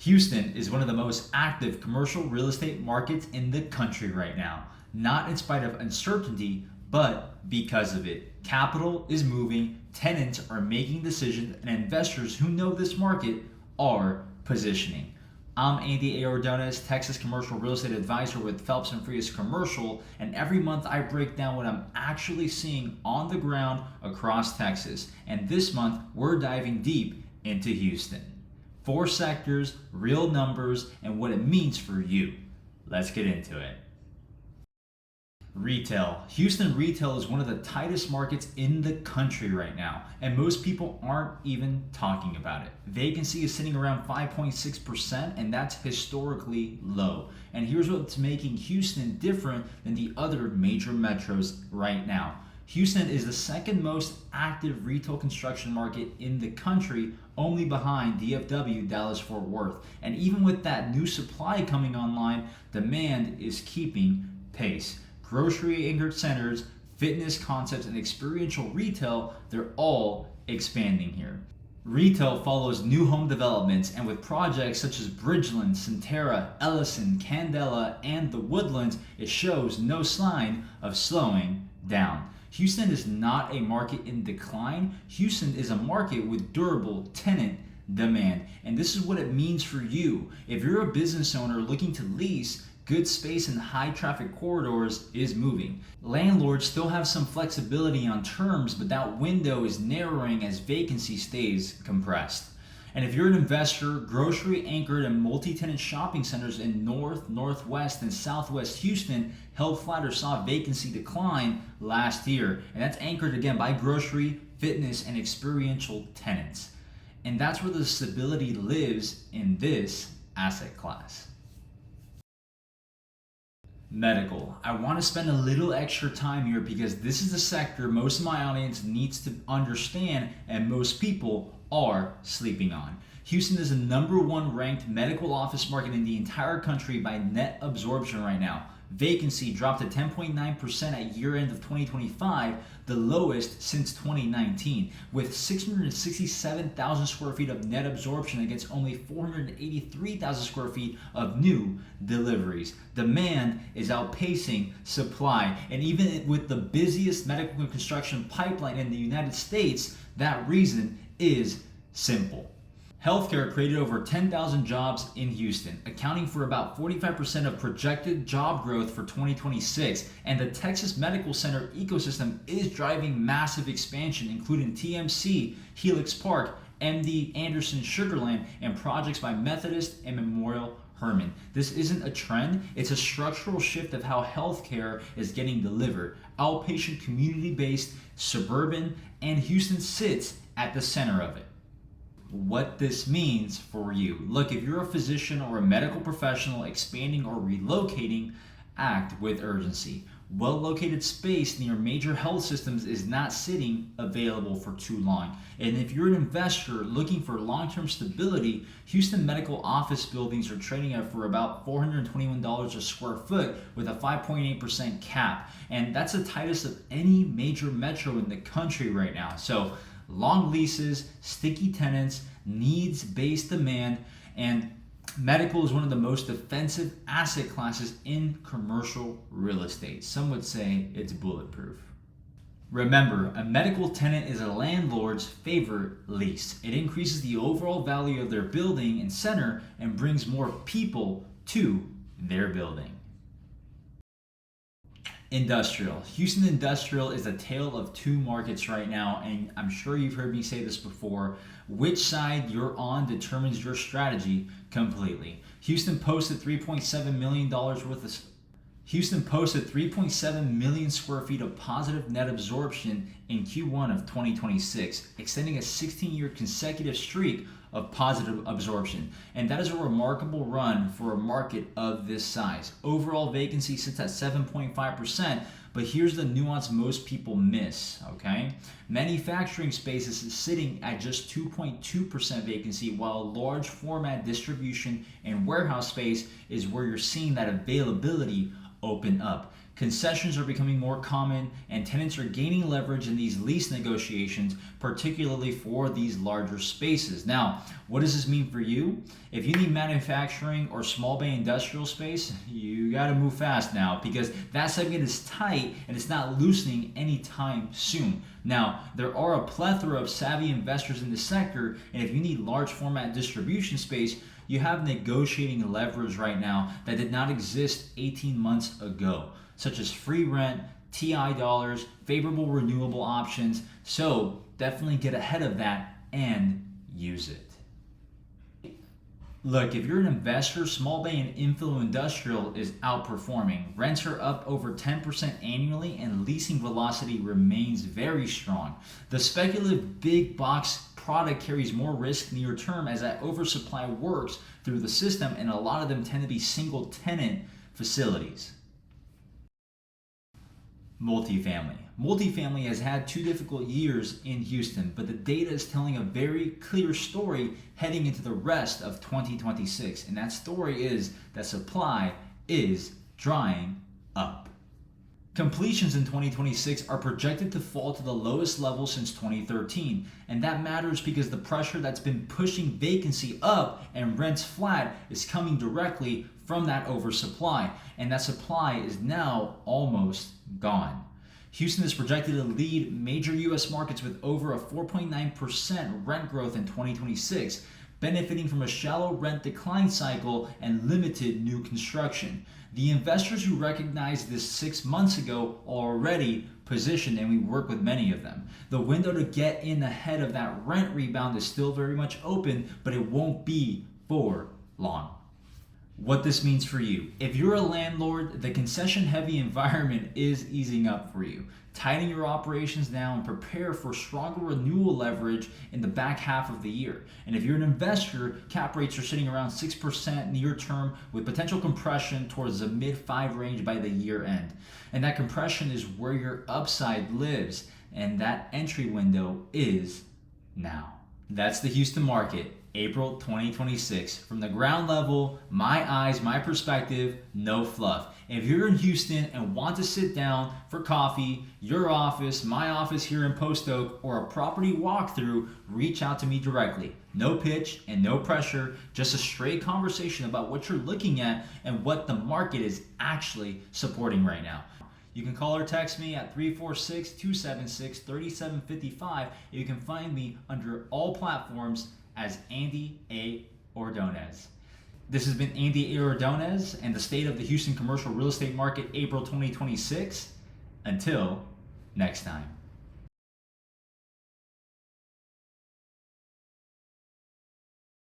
Houston is one of the most active commercial real estate markets in the country right now, not in spite of uncertainty, but because of it. Capital is moving, tenants are making decisions, and investors who know this market are positioning. I'm Andy Ordonez, Texas Commercial Real Estate Advisor with Phelps and Frias Commercial, and every month I break down what I'm actually seeing on the ground across Texas. And this month, we're diving deep into Houston. 4 sectors, real numbers, and what it means for you. Let's get into it. Retail. Houston retail is one of the tightest markets in the country right now, and most people aren't even talking about it. Vacancy is sitting around 5.6%, and that's historically low. And here's what's making Houston different than the other major metros right now. Houston is the second most active retail construction market in the country, only behind DFW, Dallas-Fort Worth. And even with that new supply coming online, demand is keeping pace. Grocery anchored centers, fitness concepts, and experiential retail, they're all expanding here. Retail follows new home developments, and with projects such as Bridgeland, Centera, Ellison, Candela, and The Woodlands, it shows no sign of slowing down. Houston is not a market in decline. Houston is a market with durable tenant demand. And this is what it means for you. If you're a business owner looking to lease, good space in high traffic corridors is moving. Landlords still have some flexibility on terms, but that window is narrowing as vacancy stays compressed. And if you're an investor, grocery anchored and multi-tenant shopping centers in North, Northwest, and Southwest Houston held flat or saw vacancy decline last year. And that's anchored again by grocery, fitness, and experiential tenants. And that's where the stability lives in this asset class. Medical. I want to spend a little extra time here because this is the sector most of my audience needs to understand and most people are sleeping on. Houston is the #1 ranked medical office market in the entire country by net absorption right now. Vacancy dropped to 10.9% at year end of 2025, the lowest since 2019, with 667,000 square feet of net absorption against only 483,000 square feet of new deliveries. Demand is outpacing supply, and even with the busiest medical construction pipeline in the United States, that reason is simple. Healthcare created over 10,000 jobs in Houston, accounting for about 45% of projected job growth for 2026, and the Texas Medical Center ecosystem is driving massive expansion, including TMC, Helix Park, MD Anderson Sugarland, and projects by Methodist and Memorial Hermann. This isn't a trend, it's a structural shift of how healthcare is getting delivered. Outpatient, community-based, suburban, and Houston sits at the center of it. What this means for you. Look, if you're a physician or a medical professional expanding or relocating, act with urgency. Well-located space near major health systems is not sitting available for too long. And if you're an investor looking for long-term stability, Houston medical office buildings are trading at for about $421 a square foot with a 5.8% cap. And that's the tightest of any major metro in the country right now. So long leases, sticky tenants, needs-based demand, and medical is one of the most defensive asset classes in commercial real estate. Some would say it's bulletproof. Remember, a medical tenant is a landlord's favorite lease. It increases the overall value of their building and center and brings more people to their building. Industrial. Houston industrial is a tale of two markets right now, and I'm sure you've heard me say this before. Which side you're on determines your strategy completely. Houston posted $3.7 million Houston posted 3.7 million square feet of positive net absorption in Q1 of 2026, extending a 16-year consecutive streak of positive absorption. And that is a remarkable run for a market of this size. Overall vacancy sits at 7.5%, but here's the nuance most people miss, okay? Manufacturing space is sitting at just 2.2% vacancy, while large format distribution and warehouse space is where you're seeing that availability open up. Concessions are becoming more common, and tenants are gaining leverage in these lease negotiations, particularly for these larger spaces. Now, what does this mean for you? If you need manufacturing or small bay industrial space, you got to move fast now, because that segment is tight and it's not loosening anytime soon. Now, there are a plethora of savvy investors in the sector, and if you need large format distribution space, you have negotiating leverage right now that did not exist 18 months ago, such as free rent, TI dollars, favorable renewable options. So definitely get ahead of that and use it. Look, if you're an investor, small bay and infill industrial is outperforming. Rents are up over 10% annually and leasing velocity remains very strong. The speculative big box product carries more risk near term as that oversupply works through the system, and a lot of them tend to be single tenant facilities. Multifamily. Multifamily has had 2 difficult years in Houston, but the data is telling a very clear story heading into the rest of 2026. And that story is that supply is drying up. Completions in 2026 are projected to fall to the lowest level since 2013. And that matters because the pressure that's been pushing vacancy up and rents flat is coming directly from that oversupply. And that supply is now almost gone. Houston is projected to lead major U.S. markets with over a 4.9% rent growth in 2026, benefiting from a shallow rent decline cycle and limited new construction. The investors who recognized this 6 months ago are already positioned, and we work with many of them. The window to get in ahead of that rent rebound is still very much open, but it won't be for long. What this means for you. If you're a landlord, the concession-heavy environment is easing up for you. Tighten your operations down and prepare for stronger renewal leverage in the back half of the year. And if you're an investor, cap rates are sitting around 6% near term with potential compression towards the mid-5 range by the year end. And that compression is where your upside lives, and that entry window is now. That's the Houston market, April 2026. From the ground level, my eyes, my perspective, no fluff. If you're in Houston and want to sit down for coffee, your office, my office here in Post Oak, or a property walkthrough, reach out to me directly. No pitch and no pressure, just a straight conversation about what you're looking at and what the market is actually supporting right now. You can call or text me at 346-276-3755. You can find me under all platforms as Andy A. Ordonez. This has been Andy A. Ordonez and the state of the Houston commercial real estate market, April 2026. Until next time.